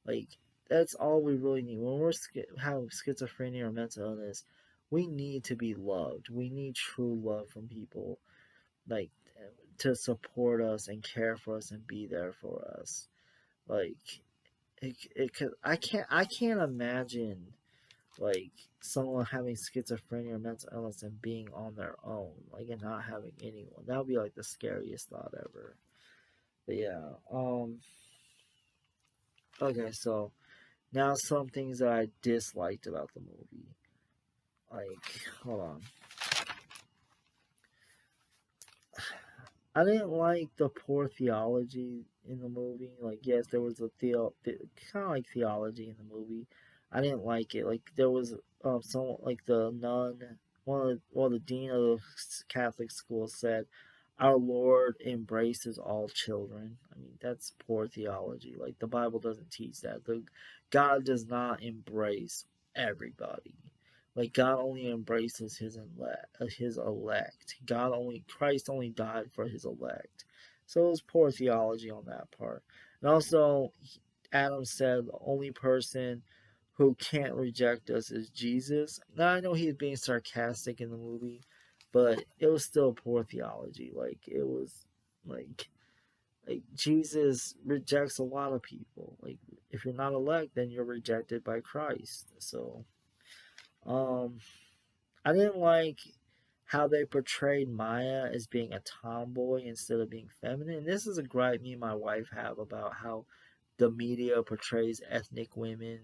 Like that's all we really need when have schizophrenia or mental illness. We need to be loved. We need true love from people, like to support us and care for us and be there for us. Like I can't imagine like someone having schizophrenia or mental illness and being on their own, like and not having anyone. That would be like the scariest thought ever. But yeah, okay, so now some things that I disliked about the movie. Like, hold on. I didn't like the poor theology in the movie. Like, yes, there was a kind of like theology in the movie. I didn't like it. Like, there was someone like the nun, the dean of the Catholic school said, "Our Lord embraces all children." I mean, that's poor theology. Like, the Bible doesn't teach that. The God does not embrace everybody. Like God only embraces his elect. Christ only died for his elect. So it was poor theology on that part. And also, Adam said the only person who can't reject us is Jesus. Now I know he's being sarcastic in the movie, but it was still poor theology. Like it was like like Jesus rejects a lot of people. Like if you're not elect, then you're rejected by Christ. So um I didn't like how they portrayed Maya as being a tomboy instead of being feminine. This is a gripe me and my wife have about how the media portrays ethnic women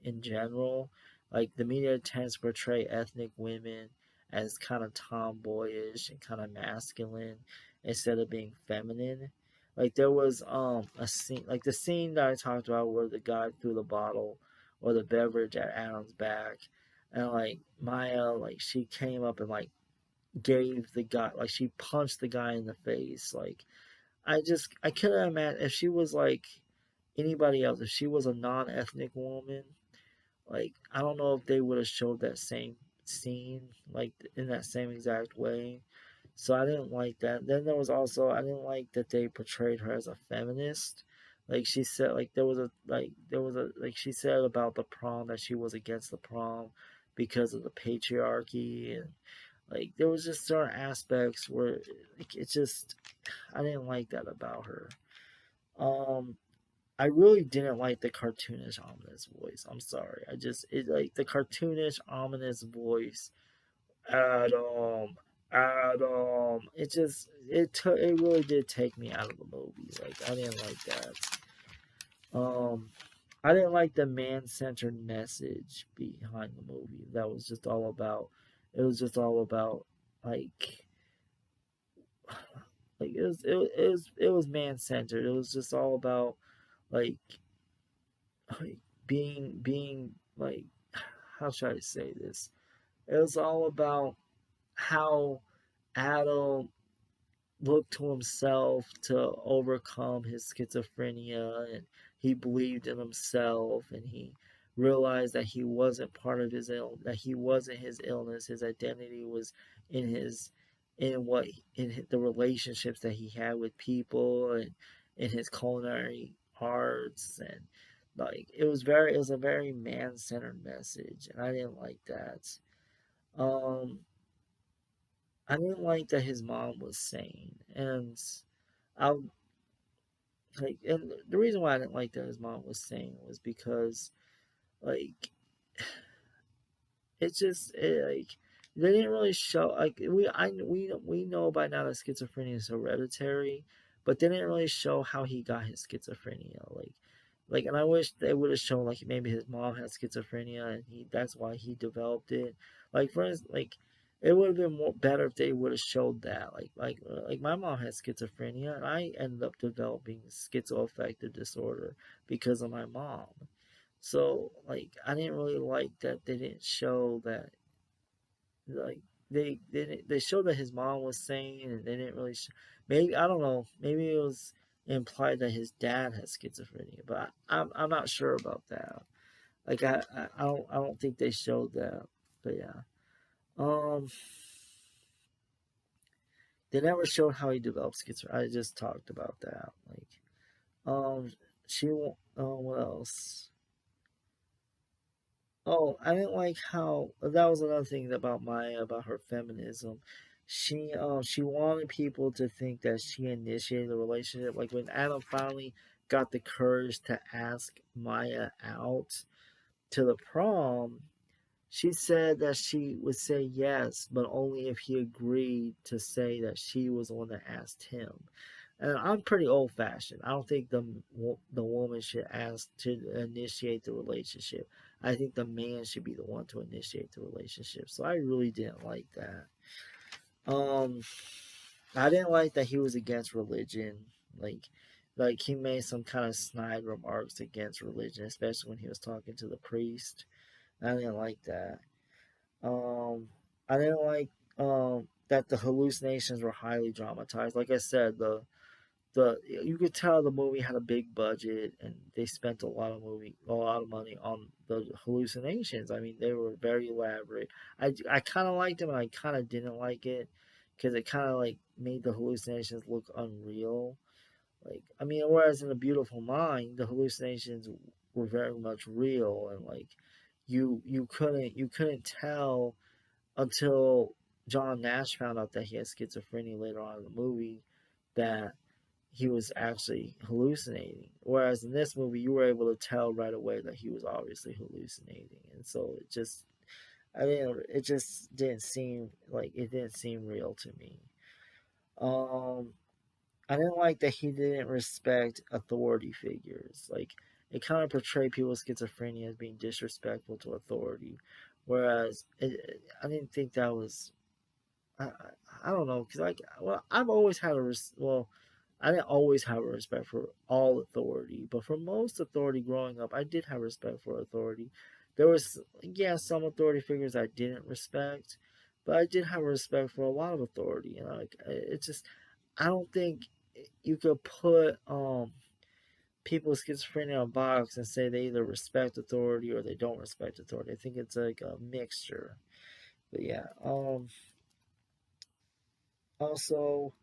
in general. Like the media tends to portray ethnic women as kind of tomboyish and kind of masculine instead of being feminine. Like there was a scene like the scene that I talked about where the guy threw the bottle or the beverage at Adam's back and like Maya like she came up and like gave the guy like she punched the guy in the face. Like I couldn't imagine if she was like anybody else, if she was a non-ethnic woman, like I don't know if they would have showed that same scene like in that same exact way. So I didn't like that. Then there was also I didn't like that they portrayed her as a feminist. Like she said, like there was a like she said about the prom that she was against the prom because of the patriarchy and like there was just certain aspects where like it just I didn't like that about her. Um, I really didn't like the cartoonish ominous voice. I'm sorry. I just it like the cartoonish ominous voice. Adam, Adam. It really did take me out of the movie. Like I didn't like that. Um, I didn't like the man centered message behind the movie. That was just all about. It was just all about like it was man centered. It was just all about like like being like how should I say this? It was all about how Adam looked to himself to overcome his schizophrenia and he believed in himself and he realized that he wasn't part of that he wasn't his illness. His identity was in his in what in the relationships that he had with people and in his culinary arts and like it was a very man-centered message and I didn't like that. um I didn't like that his mom was sane, and I like, and the reason why I didn't like that his mom was sane was because, like, like they didn't really show like we know by now that schizophrenia is hereditary, but they didn't really show how he got his schizophrenia. And I wish they would have shown like maybe his mom had schizophrenia and he that's why he developed it. Like for instance, like it would have been more better if they would have showed that. Like my mom had schizophrenia and I ended up developing schizoaffective disorder because of my mom. So like I didn't really like that they didn't show that like they showed that his mom was sane and they didn't really maybe I don't know maybe it was implied that his dad has schizophrenia but I'm not sure about that like I don't think they showed that but yeah um they never showed how he developed schizophrenia. I just talked about that um what else. Oh, I didn't like how that was another thing about Maya about her feminism. She wanted people to think that she initiated the relationship. Like when Adam finally got the courage to ask Maya out to the prom, she said that she would say yes, but only if he agreed to say that she was the one that asked him. And I'm pretty old fashioned. I don't think the woman should ask to initiate the relationship. I think the man should be the one to initiate the relationship. So I really didn't like that. Um, I didn't like that he was against religion. Like, like he made some kind of snide remarks against religion, especially when he was talking to the priest. I didn't like that. Um, I didn't like that the hallucinations were highly dramatized. Like I said, the you could tell the movie had a big budget and they spent a lot of money on the hallucinations. I mean, they were very elaborate. I kind of liked them and I kind of didn't like it because it kind of like made the hallucinations look unreal. Like, I mean, whereas in A Beautiful Mind, the hallucinations were very much real, and like you couldn't tell until John Nash found out that he had schizophrenia later on in the movie that he was actually hallucinating. Whereas in this movie, you were able to tell right away that he was obviously hallucinating, and so it just didn't seem like it didn't seem real to me. Um, I didn't like that he didn't respect authority figures. Like, it kind of portrayed people with schizophrenia as being disrespectful to authority, whereas I didn't think that was. I don't know, because like, well, I've always had well, I didn't always have a respect for all authority, but for most authority growing up, I did have respect for authority. There was, yeah, some authority figures I didn't respect, but I did have a respect for a lot of authority. And like, it's just, I don't think you could put people with schizophrenia in a box and say they either respect authority or they don't respect authority. I think it's like a mixture. But yeah, also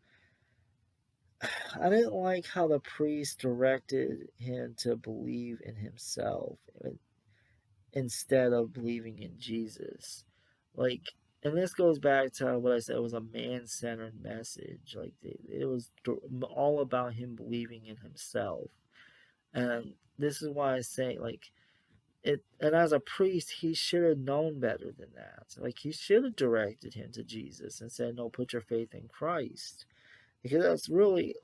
I didn't like how the priest directed him to believe in himself instead of believing in Jesus. Like, and this goes back to what I said, it was a man centered message. Like, it was all about him believing in himself. And this is why I say, like, and as a priest, he should have known better than that. Like, he should have directed him to Jesus and said, no, put your faith in Christ. Because that's really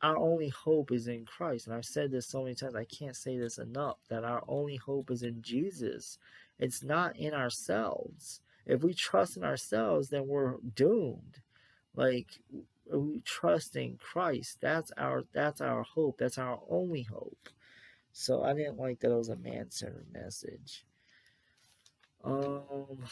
our only hope is in Christ. And I've said this so many times, I can't say this enough, that our only hope is in Jesus. It's not in ourselves. If we trust in ourselves, then we're doomed. Like, we trust in Christ. That's our hope. That's our only hope. So I didn't like that it was a man centered message. Um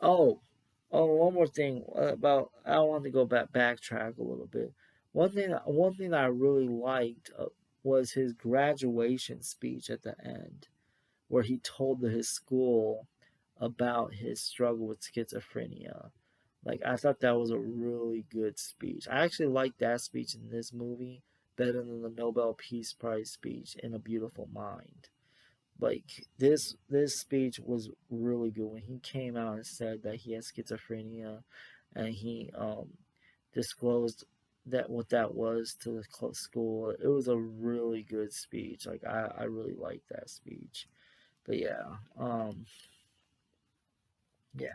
oh, one more thing about I want to go backtrack a little bit. One thing that I really liked was his graduation speech at the end, where he told his school about his struggle with schizophrenia. Like, I thought that was a really good speech. I actually liked that speech in this movie better than the Nobel Peace Prize speech in A Beautiful Mind. Like, this speech was really good when he came out and said that he has schizophrenia, and he disclosed that what that was to the school. It was a really good speech. Like, I really liked that speech. But yeah, yeah.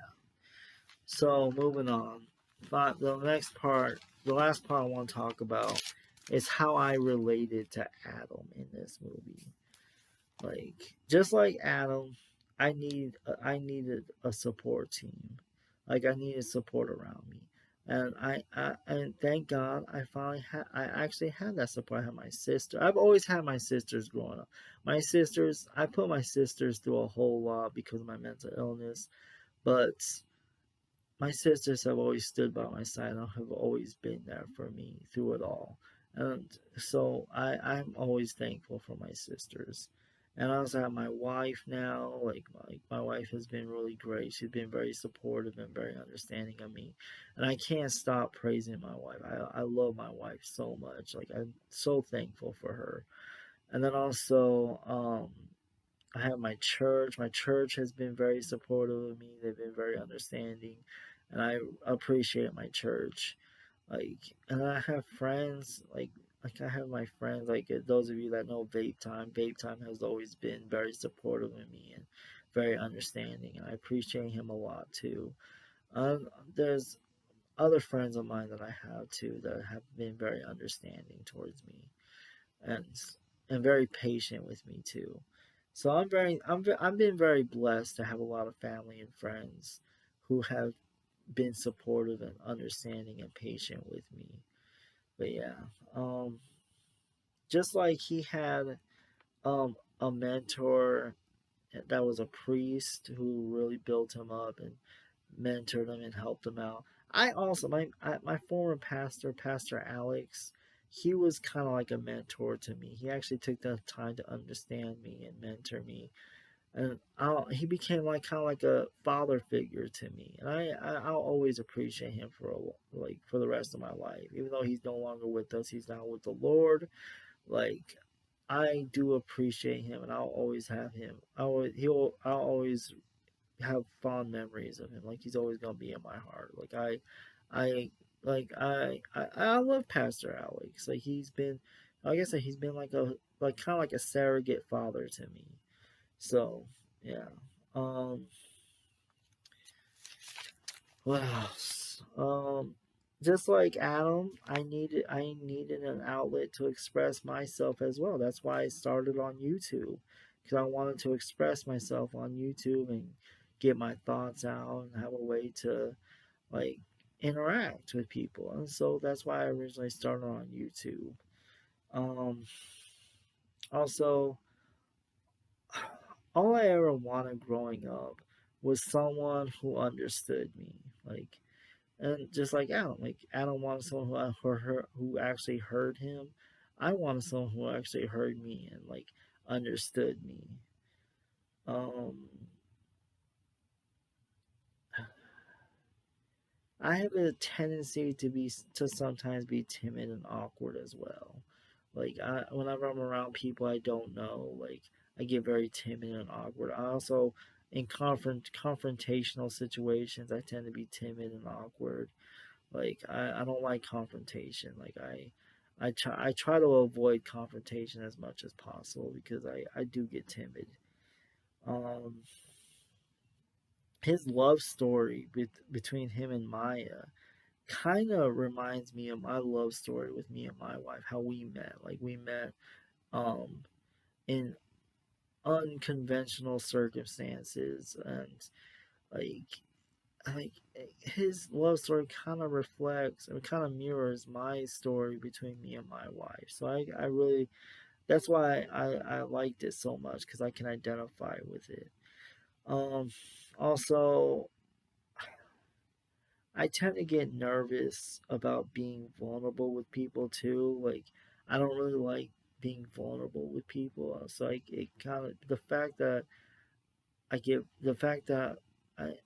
So moving on, but the last part I want to talk about is how I related to Adam in this movie. Like, just like Adam, I needed a support team. Like, I needed support around me, and and thank God I actually had that support. I had my sister. I've always had my sisters growing up. I put my sisters through a whole lot because of my mental illness, but my sisters have always stood by my side and have always been there for me through it all. And so I'm always thankful for my sisters. And I also have my wife now. Like my wife has been really great. She's been very supportive and very understanding of me. And I can't stop praising my wife. I love my wife so much. Like, I'm so thankful for her. And then also, I have my church. My church has been very supportive of me. They've been very understanding, and I appreciate my church. Like, and I have friends. Like I have my friends. Like those of you that know Vape Time, Vape Time has always been very supportive of me and very understanding, and I appreciate him a lot too. There's other friends of mine that I have too that have been very understanding towards me and and very patient with me too. So I've been very blessed to have a lot of family and friends who have been supportive and understanding and patient with me. But yeah, um, just like he had a mentor that was a priest who really built him up and mentored him and helped him out. I also my former pastor, Pastor Alex, he was kind of like a mentor to me. He actually took the time to understand me and mentor me, and he became like kind of like a father figure to me. And I'll always appreciate him for like for the rest of my life, even though he's no longer with us. He's now with the Lord. Like I do appreciate him, and I'll always have him. I'll always have fond memories of him. Like he's always gonna be in my heart. I, I love Pastor Alex. Like he's been, like I said, he's been like a like kind of like a surrogate father to me. So yeah. Um. What else? Just like Adam, I needed an outlet to express myself as well. That's why I started on YouTube because I wanted to express myself on YouTube and get my thoughts out and have a way to like interact with people. And so that's why I originally started on YouTube. Um, Also, all I ever wanted growing up was someone who understood me. Like and just like Adam wanted someone who actually heard him. I wanted someone who actually heard me and like understood me. Um, I have a tendency to sometimes be timid and awkward as well. Whenever I'm around people I don't know, like I get very timid and awkward. I also in confrontational situations I tend to be timid and awkward. Like I don't like confrontation. I try to avoid confrontation as much as possible because I do get timid. Um, his love story between him and Maya kind of reminds me of my love story with me and my wife. How we met. Like we met um in unconventional circumstances and like like his love story kind of reflects and kind of mirrors my story between me and my wife. So I really that's why I liked it so much because I can identify with it. Um, Also, I tend to get nervous about being vulnerable with people too. Like I don't really like being vulnerable with people. So like it kind of the fact that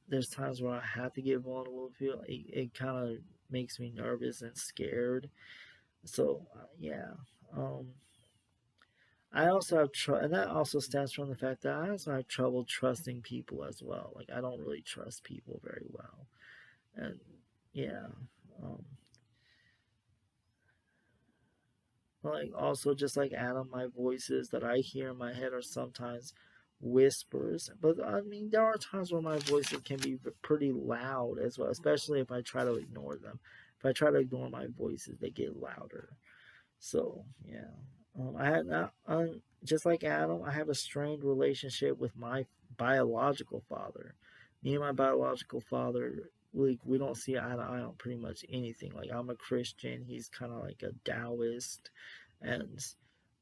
there's times where I have to get vulnerable with people. It kind of makes me nervous and scared. So yeah, um, I also have and that also stems from the fact that I also have trouble trusting people as well. Like I don't really trust people very well, and yeah, um, like also just like Adam, my voices that I hear in my head are sometimes whispers. But I mean, there are times where my voices can be pretty loud as well, especially if I try to ignore them. If I try to ignore my voices, they get louder. So yeah, I had not just like Adam. I have a strained relationship with my biological father. Me and my biological father, we don't see eye to eye on pretty much anything. Like I'm a Christian, he's kind of like a Taoist, and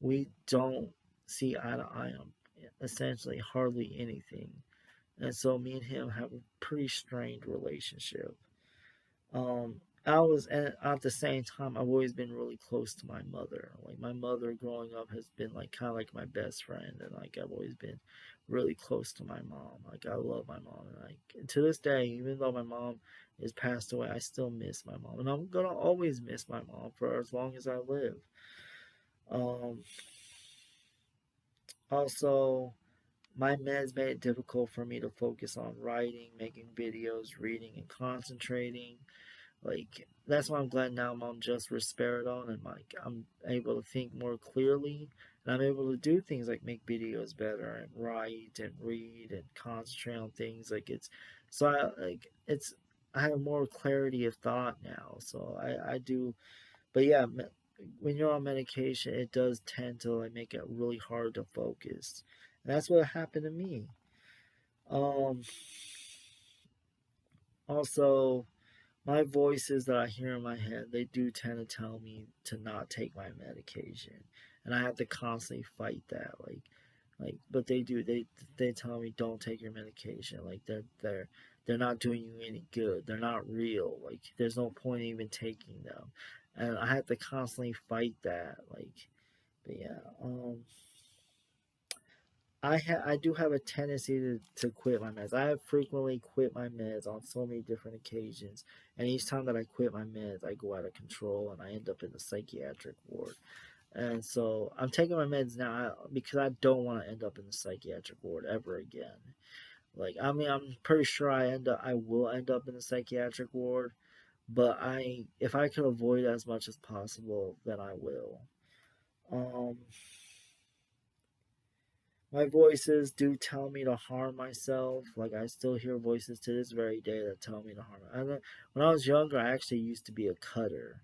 we don't see eye to eye on essentially hardly anything. And so me and him have a pretty strained relationship. I was at the same time I've always been really close to my mother. Like my mother growing up has been like kind of like my best friend, and like I've always been really close to my mom. Like I love my mom, and like to this day, even though my mom is passed away, I still miss my mom, and I'm gonna always miss my mom for as long as I live. Um, Also, my meds made it difficult for me to focus on writing, making videos, reading, and concentrating. Like that's why I'm glad now I'm on just risperidone and like I'm able to think more clearly and I'm able to do things like make videos better and write and read and concentrate on things like it's so I have more clarity of thought now. So I do, but yeah, when you're on medication, it does tend to like make it really hard to focus, and that's what happened to me. Um, Also, my voices that I hear in my head, they do tend to tell me to not take my medication, and I have to constantly fight that. But they do. They tell me don't take your medication. Like they're not doing you any good. They're not real. Like there's no point in even taking them, and I have to constantly fight that. But yeah, I do have a tendency to quit my meds. I have frequently quit my meds on so many different occasions, and each time that I quit my meds, I go out of control and I end up in the psychiatric ward. And so I'm taking my meds now because I don't want to end up in the psychiatric ward ever again. Like I mean, I'm pretty sure I will end up in the psychiatric ward, but if I could avoid it as much as possible, then I will. Um, My voices do tell me to harm myself. Like I still hear voices to this very day that tell me to harm. When I was younger, I actually used to be a cutter,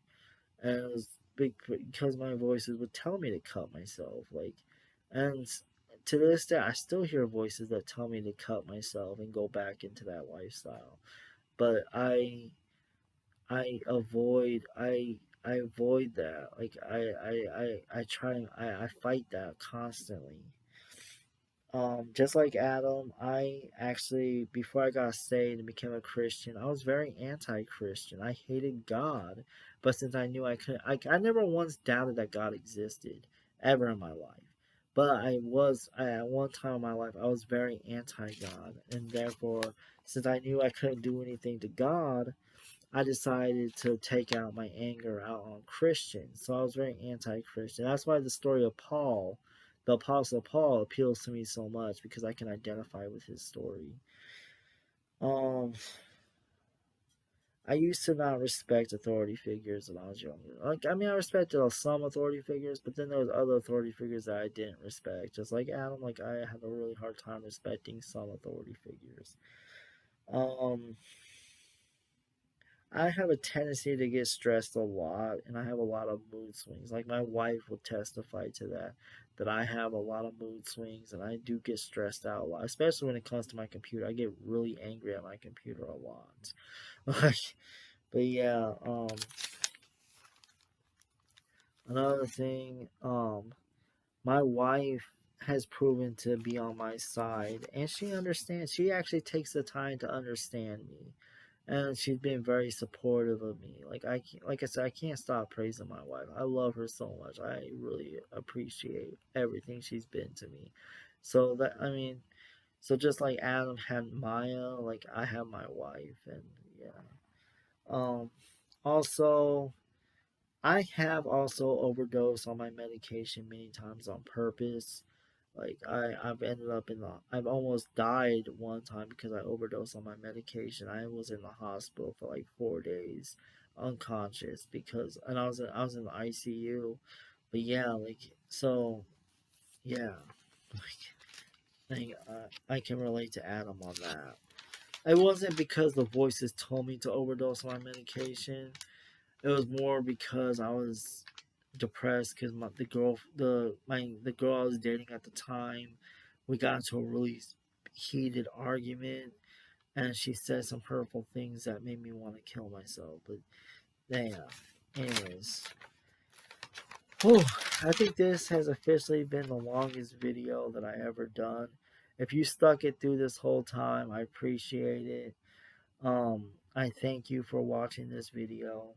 and it was big because my voices would tell me to cut myself. And to this day, I still hear voices that tell me to cut myself and go back into that lifestyle. But I avoid I avoid that. Like I try I fight that constantly. Just like Adam, I actually, before I got saved and became a Christian, I was very anti-Christian. I hated God, but since I knew I couldn't, I never once doubted that God existed ever in my life. But at one time in my life, I was very anti-God, and therefore, since I knew I couldn't do anything to God, I decided to take out my anger out on Christians. So I was very anti-Christian. That's why the story of Paul, the Apostle Paul, appeals to me so much because I can identify with his story. Um, I used to not respect authority figures when I was younger. Like, I mean, I respected some authority figures, but then there was other authority figures that I didn't respect. Just like Adam, like I had a really hard time respecting some authority figures. Um, I have a tendency to get stressed a lot, and I have a lot of mood swings. Like my wife will testify to that, that I have a lot of mood swings, and I do get stressed out a lot, especially when it comes to my computer. I get really angry at my computer a lot. Like, but yeah, another thing, my wife has proven to be on my side, and she understands. She actually takes the time to understand me, and she's been very supportive of me. Like I said, I can't stop praising my wife. I love her so much. I really appreciate everything she's been to me. So that I mean, so just like Adam had Maya, like I have my wife, and yeah. Um, Also, I have also overdosed on my medication many times on purpose. I've ended up in the I've almost died one time because I overdosed on my medication. I was in the hospital for like 4 days, unconscious because and I was in the ICU. But yeah, yeah, I can relate to Adam on that. It wasn't because the voices told me to overdose on my medication. It was more because I was depressed because the girl I was dating at the time, we got into a really heated argument, and she said some hurtful things that made me want to kill myself. But yeah, anyways, whew, I think this has officially been the longest video that I ever done. If you stuck it through this whole time, I appreciate it. I thank you for watching this video.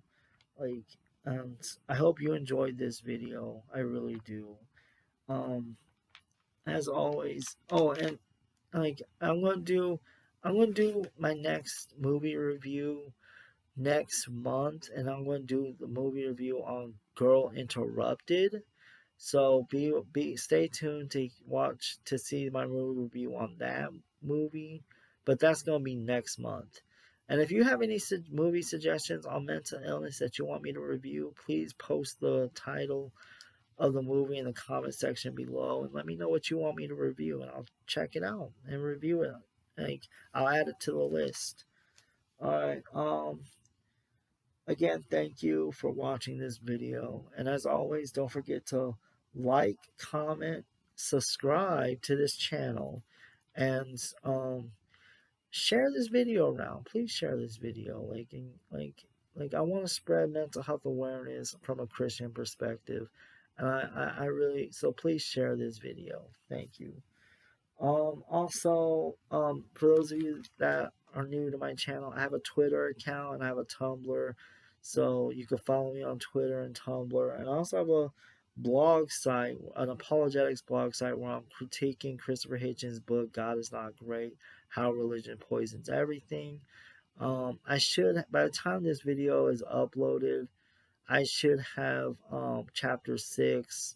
Like, and I hope you enjoyed this video. I really do. Um, as always. Oh, and like I'm gonna do my next movie review next month, and I'm gonna do the movie review on Girl Interrupted. So be stay tuned to watch to see my movie review on that movie, but that's gonna be next month. And if you have any movie suggestions on mental illness that you want me to review, please post the title of the movie in the comment section below and let me know what you want me to review, and I'll check it out and review it. Like, I'll add it to the list. All right. Again, thank you for watching this video. And as always, don't forget to like, comment, subscribe to this channel, and share this video around. Please share this video. Like I want to spread mental health awareness from a Christian perspective. And I really, so please share this video. Thank you. Also, for those of you that are new to my channel, I have a Twitter account and I have a Tumblr, so you can follow me on Twitter and Tumblr. And I also have a blog site, an apologetics blog site, where I'm critiquing Christopher Hitchens' book "God Is Not Great: How Religion Poisons Everything." I should, by the time this video is uploaded, I should have chapter 6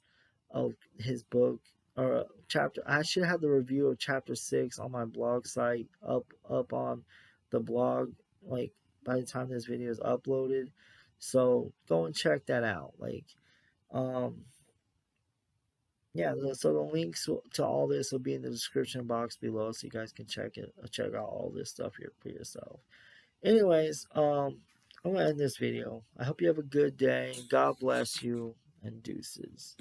of his book, or chapter I should have the review of chapter 6 on my blog site up on the blog, like, by the time this video is uploaded. So go and check that out. Like, um yeah, so the links to all this will be in the description box below, so you guys can check out all this stuff here for yourself. Anyways, I'm gonna end this video. I hope you have a good day. God bless you, and deuces.